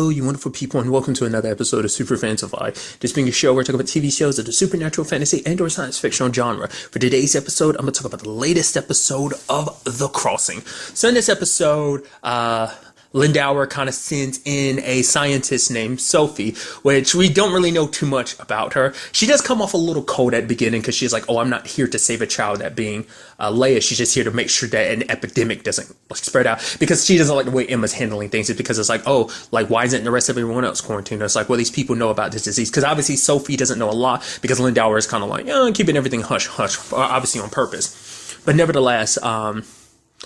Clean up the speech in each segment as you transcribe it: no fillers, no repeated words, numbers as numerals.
Hello, you wonderful people, and welcome to another episode of Super-Fanta-Fi. This being a show where I talk about TV shows of the supernatural, fantasy, and/or science fictional genre. For today's episode, I'm going to talk about the latest episode of The Crossing. So in this episode, Lindauer kind of sends in a scientist named Sophie, which we don't really know too much about her. She does come off a little cold at the beginning because she's like, oh, I'm not here to save a child, that being Leia. She's just here to make sure that an epidemic doesn't spread out, because she doesn't like the way Emma's handling things. It's because it's like, oh, like, why isn't the rest of everyone else quarantined? It's like, well, these people know about this disease, because obviously Sophie doesn't know a lot, because Lindauer is kind of like, keeping everything hush hush, obviously on purpose. But nevertheless,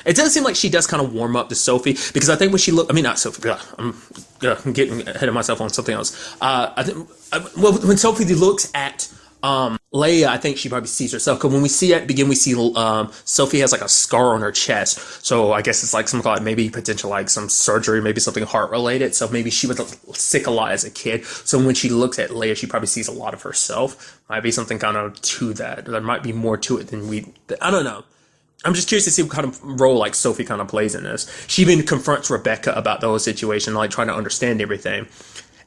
it does seem like she does kind of warm up to Sophie, because I think when she not Sophie, I'm getting ahead of myself on something else. When Sophie looks at Leia, I think she probably sees herself, because when we see at the beginning, we see Sophie has like a scar on her chest, so I guess it's like some kind of maybe potential like some surgery, maybe something heart related, so maybe she was sick a lot as a kid, so when she looks at Leia, she probably sees a lot of herself. Might be something kind of to that. There might be more to it than I don't know. I'm just curious to see what kind of role like Sophie kind of plays in this. She even confronts Rebecca about the whole situation, like trying to understand everything.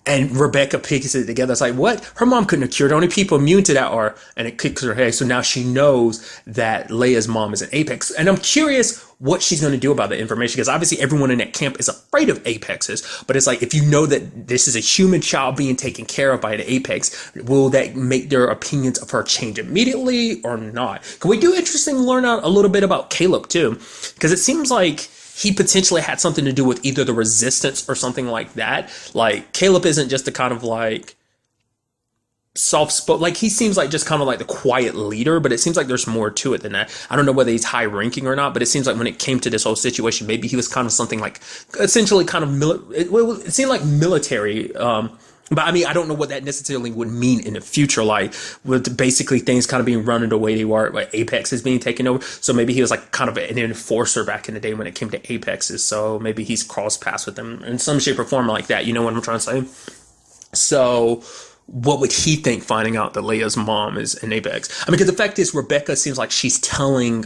And Rebecca picks it together. It's like, what? Her mom couldn't have cured. The only people immune to that are, and it kicks her head. So now she knows that Leia's mom is an Apex. And I'm curious what she's going to do about the information, because obviously everyone in that camp is afraid of Apexes. But it's like, if you know that this is a human child being taken care of by an Apex, will that make their opinions of her change immediately or not? Can we do interesting learn out a little bit about Caleb too? Because it seems like he potentially had something to do with either the resistance or something like that. Like, Caleb isn't just the kind of like soft-spoken, like he seems like just kind of like the quiet leader, but it seems like there's more to it than that. I don't know whether he's high ranking or not, but it seems like when it came to this whole situation, maybe he was kind of something like essentially kind of it seemed like military, but I mean, I don't know what that necessarily would mean in the future, like with basically things kind of being run the way they were, like Apex is being taken over. So maybe he was like kind of an enforcer back in the day when it came to Apexes. So maybe he's crossed paths with them in some shape or form like that. You know what I'm trying to say? So what would he think finding out that Leia's mom is an Apex? I mean, because the fact is, Rebecca seems like she's telling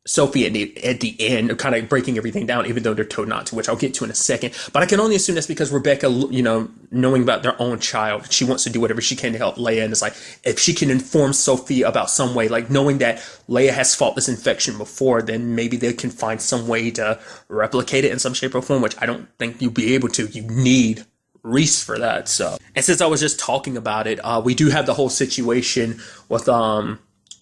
Sophie at the end, kind of breaking everything down, even though they're told not to, which I'll get to in a second. But I can only assume that's because Rebecca, knowing about their own child, she wants to do whatever she can to help Leia. And it's like, if she can inform Sophie about some way, like knowing that Leia has fought this infection before, then maybe they can find some way to replicate it in some shape or form, which I don't think you'll be able to. You need Reese for that. So, and since I was just talking about it, we do have the whole situation with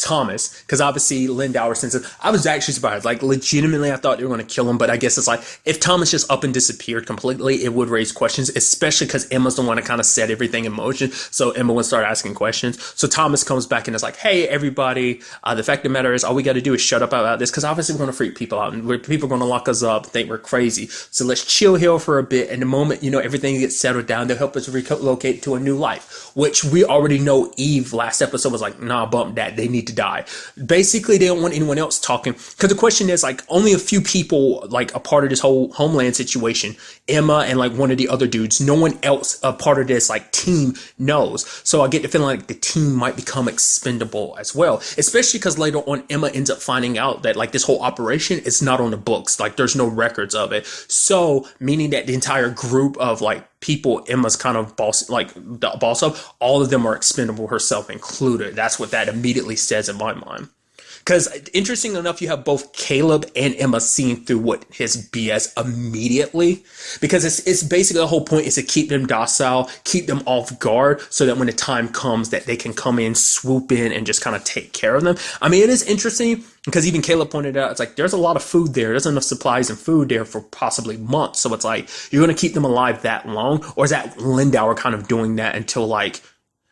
Thomas, because obviously Lindauer sends it. I was actually surprised. Like, legitimately, I thought they were going to kill him, but I guess it's like, if Thomas just up and disappeared completely, it would raise questions, especially because Emma's the one to kind of set everything in motion, so Emma would start asking questions. So Thomas comes back and is like, hey, everybody, the fact of the matter is, all we got to do is shut up about this, because obviously we're going to freak people out, and people are going to lock us up, think we're crazy, so let's chill here for a bit, and the moment, everything gets settled down, they'll help us relocate to a new life, which we already know Eve last episode was like, nah, bump that, they need to die. Basically, they don't want anyone else talking, because the question is, like, only a few people, like, a part of this whole Homeland situation, Emma and like one of the other dudes, no one else a part of this like team knows. So I get the feeling like the team might become expendable as well, especially because later on Emma ends up finding out that like this whole operation is not on the books, like there's no records of it, so meaning that the entire group of like people Emma's kind of the boss of, all of them are expendable, herself included. That's what that immediately says in my mind. Because interesting enough, you have both Caleb and Emma seeing through what his BS immediately, because it's basically the whole point is to keep them docile, keep them off guard, so that when the time comes that they can come in, swoop in, and just kind of take care of them. I mean, it is interesting because even Caleb pointed out, it's like, there's a lot of food there. There's enough supplies and food there for possibly months. So it's like, you're going to keep them alive that long? Or is that Lindauer kind of doing that until like,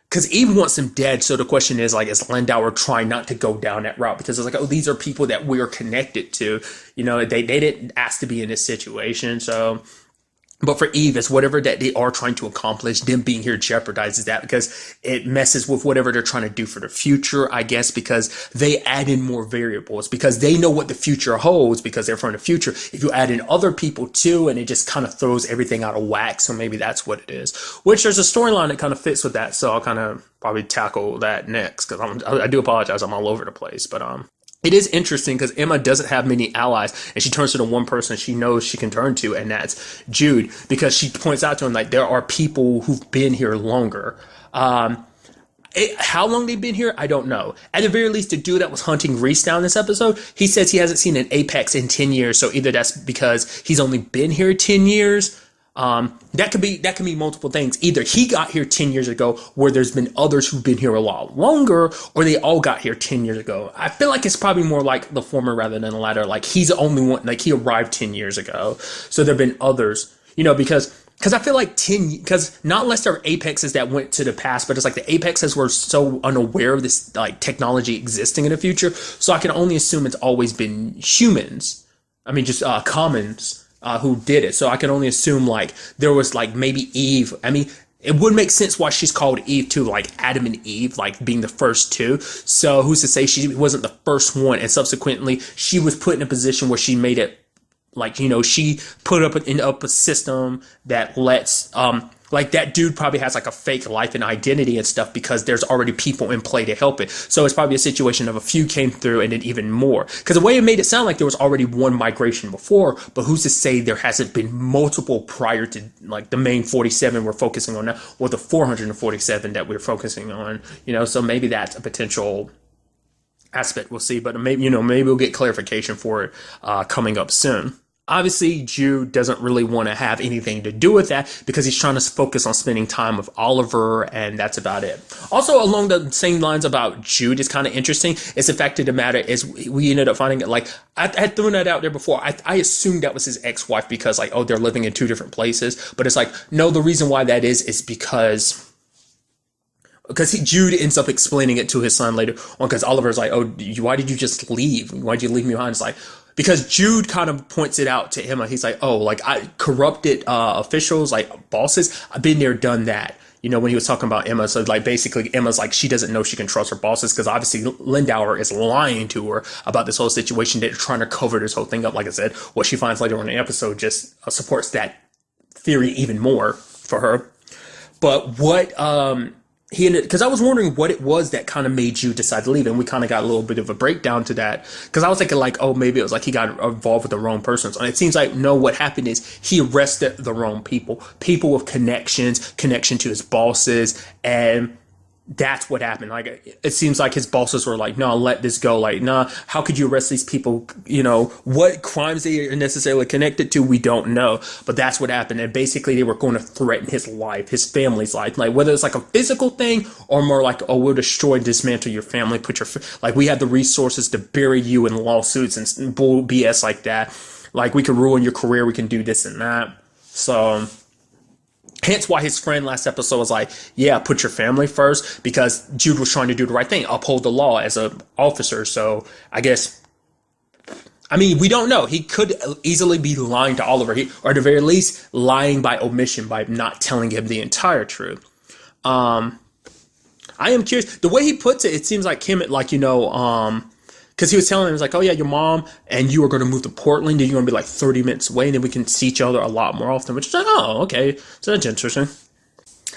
because Eve wants them dead, so the question is, like, is Lindauer trying not to go down that route? Because it's like, oh, these are people that we're connected to. They didn't ask to be in this situation, so. But for Eve, it's whatever that they are trying to accomplish, them being here jeopardizes that, because it messes with whatever they're trying to do for the future, I guess, because they add in more variables, because they know what the future holds, because they're from the future. If you add in other people too, and it just kind of throws everything out of whack, so maybe that's what it is. Which there's a storyline that kind of fits with that, so I'll kind of probably tackle that next, because I do apologize, I'm all over the place, but it is interesting because Emma doesn't have many allies, and she turns to the one person she knows she can turn to, and that's Jude, because she points out to him like there are people who've been here longer. How long they've been here, I don't know. At the very least, the dude that was hunting Reese down this episode, he says he hasn't seen an Apex in 10 years. So either that's because he's only been here 10 years. That could be multiple things. Either he got here 10 years ago, where there's been others who've been here a lot longer, or they all got here 10 years ago. I feel like it's probably more like the former rather than the latter. Like he's the only one, like he arrived 10 years ago. So there have been others, because I feel like because not unless there are apexes that went to the past, but it's like the apexes were so unaware of this like technology existing in the future. So I can only assume it's always been humans. I mean, just commons who did it. So I can only assume like there was like maybe Eve. I mean, it would make sense why she's called Eve too, like Adam and Eve, like being the first two. So who's to say she wasn't the first one, and subsequently she was put in a position where she made it. Like, she put up a system that lets, like that dude probably has like a fake life and identity and stuff because there's already people in play to help it. So it's probably a situation of a few came through and then even more. Because the way it made it sound like there was already one migration before, but who's to say there hasn't been multiple prior to like the main 47 we're focusing on now, or the 447 that we're focusing on, so maybe that's a potential aspect. We'll see, but maybe we'll get clarification for it coming up soon. Obviously, Jude doesn't really want to have anything to do with that because he's trying to focus on spending time with Oliver, and that's about it. Also, along the same lines about Jude is kind of interesting is the fact of the matter is we ended up finding it like I had thrown that out there before. I assumed that was his ex-wife because like, oh, they're living in two different places, but it's like, no, the reason why that is because Jude ends up explaining it to his son later on because Oliver's like, oh, why did you just leave? Why'd you leave me behind? It's like, because Jude kind of points it out to Emma. He's like, oh, like I corrupted officials, like bosses. I've been there, done that. When he was talking about Emma. So like basically Emma's like, she doesn't know she can trust her bosses because obviously Lindauer is lying to her about this whole situation. They're trying to cover this whole thing up. Like I said, what she finds later on in the episode just supports that theory even more for her. But what he ended, because I was wondering what it was that kind of made you decide to leave, and we kind of got a little bit of a breakdown to that because I was thinking like, oh, maybe it was like he got involved with the wrong person. So it seems like no, what happened is he arrested the wrong people with connection to his bosses, and that's what happened. Like it seems like his bosses were like, no, let this go. Like, nah, how could you arrest these people? What crimes they are necessarily connected to, we don't know. But that's what happened. And basically they were going to threaten his life, his family's life. Like whether it's like a physical thing or more like, oh, we'll destroy and dismantle your family, like we have the resources to bury you in lawsuits and bull BS like that. Like we can ruin your career. We can do this and that. So hence why his friend last episode was like, yeah, put your family first, because Jude was trying to do the right thing, uphold the law as an officer. So I guess, I mean, we don't know. He could easily be lying to Oliver, or at the very least lying by omission, by not telling him the entire truth. I am curious. The way he puts it, it seems like him, like, because he was telling him, he was like, oh yeah, your mom and you are going to move to Portland, and you're going to be like 30 minutes away, and then we can see each other a lot more often, which is like, oh, okay. So that's interesting.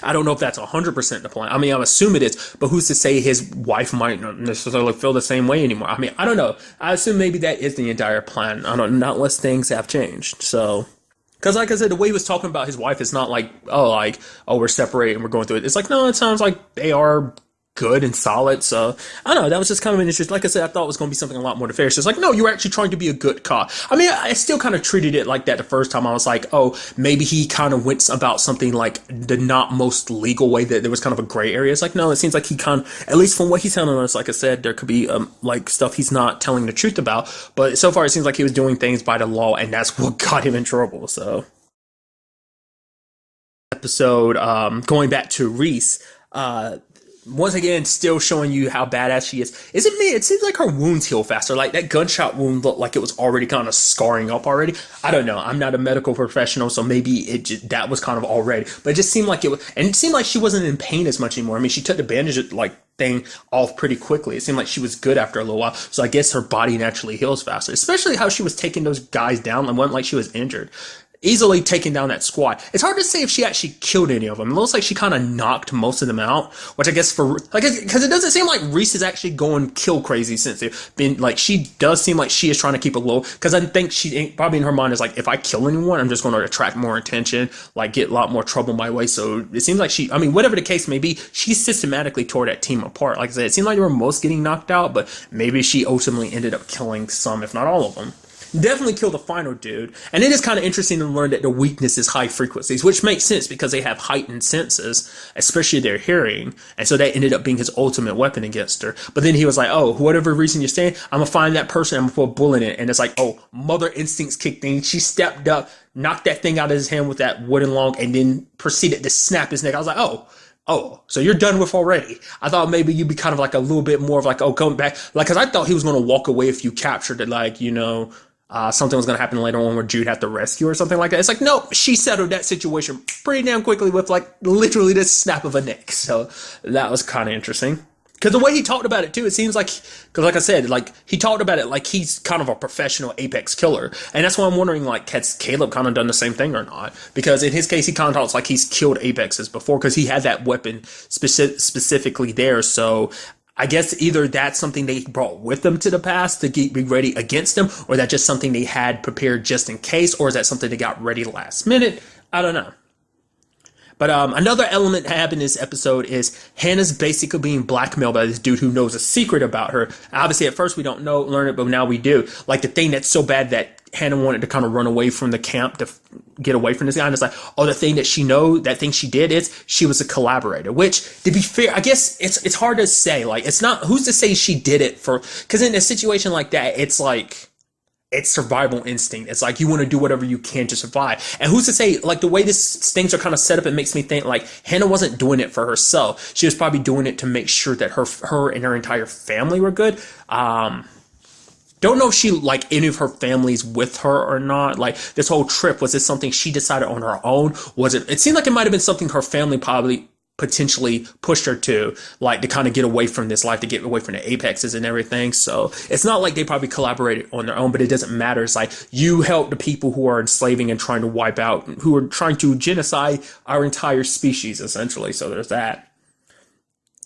I don't know if that's 100% the plan. I mean, I'm assuming it is, but who's to say his wife might not necessarily feel the same way anymore? I mean, I don't know. I assume maybe that is the entire plan. I don't know, not unless things have changed. So, because like I said, the way he was talking about his wife is not like, oh, we're separated and we're going through it. It's like, no, it sounds like they are good and solid. So I don't know, that was just kind of an interest. Like I said, I thought it was going to be something a lot more nefarious. It's like, no, you were actually trying to be a good cop. I mean, I still kind of treated it like that the first time. I was like, oh, maybe he kind of went about something like the not most legal way, that there was kind of a gray area. It's like, no, it seems like he kind of, at least from what he's telling us, like I said, there could be like stuff he's not telling the truth about, but so far it seems like he was doing things by the law, and that's what got him in trouble. So episode, going back to Reese, once again, still showing you how badass she is. Isn't me? It seems like her wounds heal faster. Like that gunshot wound looked like it was already kind of scarring up already. I don't know. I'm not a medical professional, so maybe that was kind of already. But it just seemed like it was, and it seemed like she wasn't in pain as much anymore. I mean, she took the bandage like thing off pretty quickly. It seemed like she was good after a little while. So I guess her body naturally heals faster. Especially how she was taking those guys down. It wasn't like she was injured. easily taking down that squad. It's hard to say if she actually killed any of them. It looks like she kind of knocked most of them out, which I guess because it doesn't seem like Reese is actually going kill crazy since they've been, like, she does seem like she is trying to keep it low, because I think she probably in her mind is like, if I kill anyone, I'm just going to attract more attention, like get a lot more trouble my way. So it seems like she, I mean, whatever the case may be, she systematically tore that team apart. Like I said, it seemed like they were most getting knocked out, but maybe she ultimately ended up killing some, if not all of them. Definitely kill the final dude. And it is kind of interesting to learn that the weakness is high frequencies, which makes sense because they have heightened senses, especially their hearing. And so that ended up being his ultimate weapon against her. But then he was like, oh, whatever reason you're saying, I'm going to find that person, I'm going to put a bullet in it. And it's like, oh, mother instincts kicked in. She stepped up, knocked that thing out of his hand with that wooden log, and then proceeded to snap his neck. I was like, oh, so you're done with already. I thought maybe you'd be kind of like a little bit more of like, oh, come back. Like, because I thought he was going to walk away if you captured it, like, you know, something was going to happen later on where Jude had to rescue or something like that. It's like, nope, she settled that situation pretty damn quickly with like literally the snap of a neck. So that was kind of interesting. Because the way he talked about it too, it seems like, because like I said, like he talked about it like he's kind of a professional apex killer. And that's why I'm wondering, like, has Caleb kind of done the same thing or not? Because in his case, he kind of talks like he's killed apexes before because he had that weapon specifically there. So I guess either that's something they brought with them to the past to be ready against them, or that's just something they had prepared just in case, or is that something they got ready last minute? I don't know. But another element that happened in this episode is Hannah's basically being blackmailed by this dude who knows a secret about her. Obviously, at first we don't learn it, but now we do. Like the thing that's so bad that Hannah wanted to kind of run away from the camp to get away from this guy. And it's like, oh, the thing that that thing she did is she was a collaborator, which, to be fair, I guess it's hard to say. Like, it's not, who's to say she did it for, because in a situation like that, it's like, it's survival instinct. It's like you want to do whatever you can to survive. And who's to say, like the way things are kind of set up, it makes me think like Hannah wasn't doing it for herself. She was probably doing it to make sure that her and her entire family were good. Don't know if she, like, any of her family's with her or not. Like, this whole trip, was this something she decided on her own? Was it seemed like it might have been something her family probably potentially pushed her to, like, to kind of get away from this life, to get away from the apexes and everything. So it's not like they probably collaborated on their own, but it doesn't matter. It's like you help the people who are enslaving and trying to wipe out, who are trying to genocide our entire species, essentially. So there's that.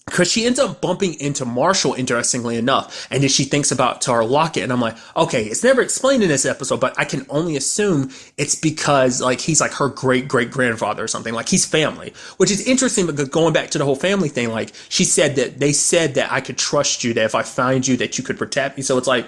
Because she ends up bumping into Marshall, interestingly enough, and then she thinks about Tara Lockett, and I'm like, okay, it's never explained in this episode, but I can only assume it's because, like, he's like her great-great-grandfather or something, like he's family, which is interesting because going back to the whole family thing, like, they said that I could trust you, that if I find you, that you could protect me, so it's like,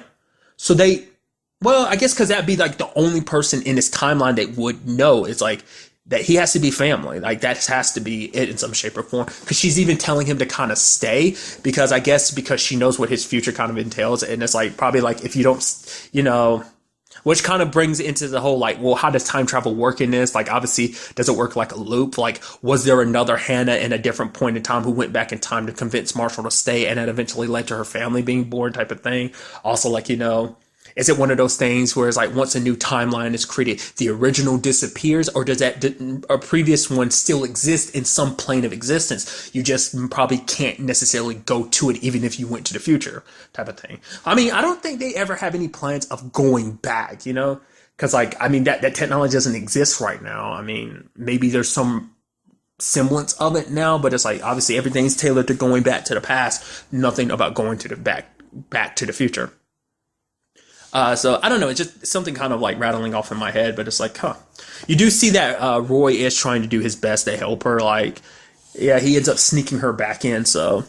well, I guess because that'd be like the only person in this timeline that would know. It's like, that he has to be family. Like, that has to be it in some shape or form. Because she's even telling him to kind of stay. Because I guess because she knows what his future kind of entails. And it's like, probably like, if you don't, you know, which kind of brings into the whole, like, well, how does time travel work in this? Like, obviously, does it work like a loop? Like, was there another Hannah in a different point in time who went back in time to convince Marshall to stay, and that eventually led to her family being born, type of thing? Also, like, you know, is it one of those things where it's like once a new timeline is created, the original disappears, or does a previous one still exist in some plane of existence? You just probably can't necessarily go to it even if you went to the future, type of thing. I mean, I don't think they ever have any plans of going back, you know? Because, like, I mean, that technology doesn't exist right now. I mean, maybe there's some semblance of it now, but it's like, obviously everything's tailored to going back to the past, nothing about going to the back to the future. So I don't know, it's just something kind of like rattling off in my head, but it's like, you do see that Roy is trying to do his best to help her. Like, yeah, he ends up sneaking her back in. So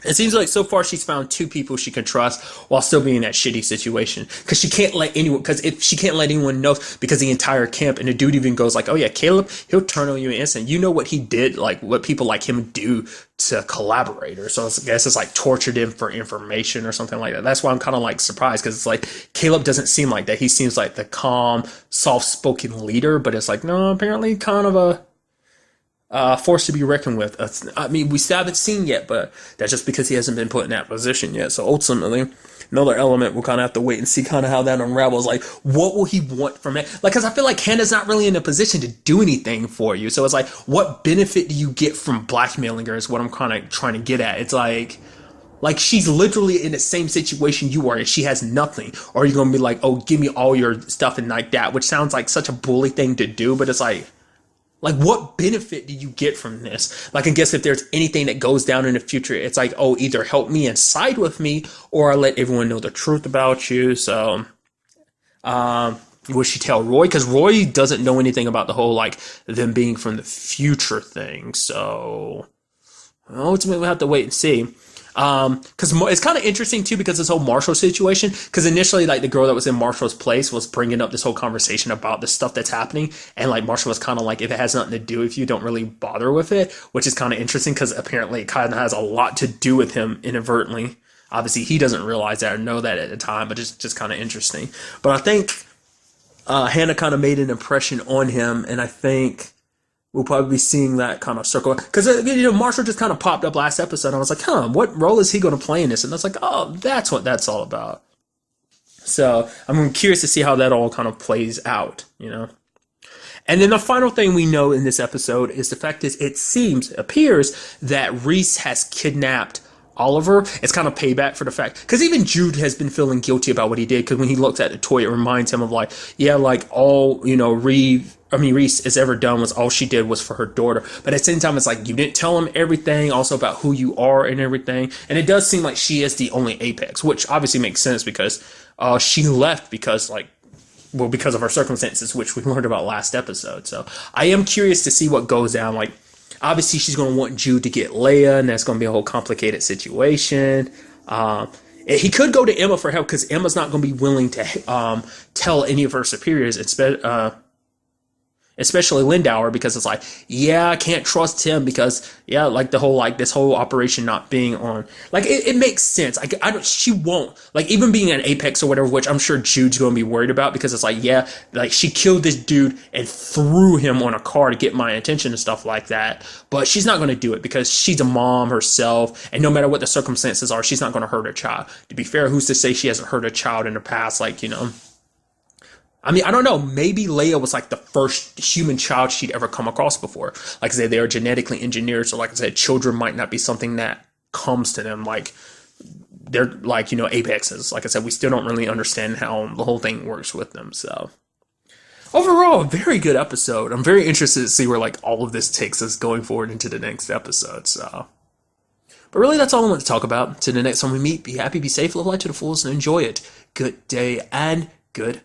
it seems like so far she's found two people she can trust while still being in that shitty situation. Because she can't let anyone, because if she can't let anyone know, because the entire camp, and the dude even goes like, oh yeah, Caleb, he'll turn on you in an instant. You know what he did, like what people like him do to collaborators. So I guess it's like tortured him for information or something like that. That's why I'm kind of like surprised, because it's like Caleb doesn't seem like that. He seems like the calm, soft-spoken leader, but it's like, no, apparently kind of a force to be reckoned with. I mean, we still haven't seen yet, but that's just because he hasn't been put in that position yet. So ultimately, another element, we'll kind of have to wait and see kind of how that unravels. Like, what will he want from it? Like, because I feel like Hannah's not really in a position to do anything for you. So it's like, what benefit do you get from blackmailing her is what I'm kind of trying to get at. It's like, Like, she's literally in the same situation you are and she has nothing. Or are you going to be like, oh, give me all your stuff and like that, which sounds like such a bully thing to do, but it's like, what benefit do you get from this? Like, I guess if there's anything that goes down in the future, it's like, oh, either help me and side with me, or I let everyone know the truth about you. So, would she tell Roy? Because Roy doesn't know anything about the whole, like, them being from the future thing. So, ultimately, we'll have to wait and see. Because it's kind of interesting too, because this whole Marshall situation, because initially, like, the girl that was in Marshall's place was bringing up this whole conversation about the stuff that's happening, and like Marshall was kind of like, if it has nothing to do with you, don't really bother with it, which is kind of interesting because apparently it kind of has a lot to do with him inadvertently. Obviously, he doesn't realize that or know that at the time, but it's just kind of interesting. But I think Hannah kind of made an impression on him, and I think we'll probably be seeing that kind of circle. Because, Marshall just kind of popped up last episode. And I was like, what role is he going to play in this? And I was like, oh, that's what that's all about. So I'm curious to see how that all kind of plays out. And then the final thing we know in this episode is the fact is it appears that Reese has kidnapped Oliver. It's kind of payback for the fact, because even Jude has been feeling guilty about what he did, because when he looks at the toy, it reminds him of like, yeah, like all, Reese has ever done was all she did was for her daughter. But at the same time, it's like, you didn't tell him everything, also about who you are and everything. And it does seem like she is the only Apex, which obviously makes sense because she left because of her circumstances, which we learned about last episode. So I am curious to see what goes down. Like, obviously, she's going to want Jude to get Leia, and that's going to be a whole complicated situation. He could go to Emma for help, because Emma's not going to be willing to tell any of her superiors, especially Lindauer, because it's like, yeah, I can't trust him because, yeah, like the whole, like this whole operation not being on, like it makes sense. She won't, like, even being an Apex or whatever, which I'm sure Jude's going to be worried about, because it's like, yeah, like she killed this dude and threw him on a car to get my attention and stuff like that. But she's not going to do it because she's a mom herself, and no matter what the circumstances are, she's not going to hurt her child. To be fair, who's to say she hasn't hurt a child in the past? Like, I mean, I don't know. Maybe Leia was like the first human child she'd ever come across before. Like I said, they are genetically engineered. So like I said, children might not be something that comes to them. Like they're like, apexes. Like I said, we still don't really understand how the whole thing works with them. So overall, a very good episode. I'm very interested to see where like all of this takes us going forward into the next episode. So, but really, that's all I want to talk about. Till the next time we meet, be happy, be safe, live life to the fullest, and enjoy it. Good day and good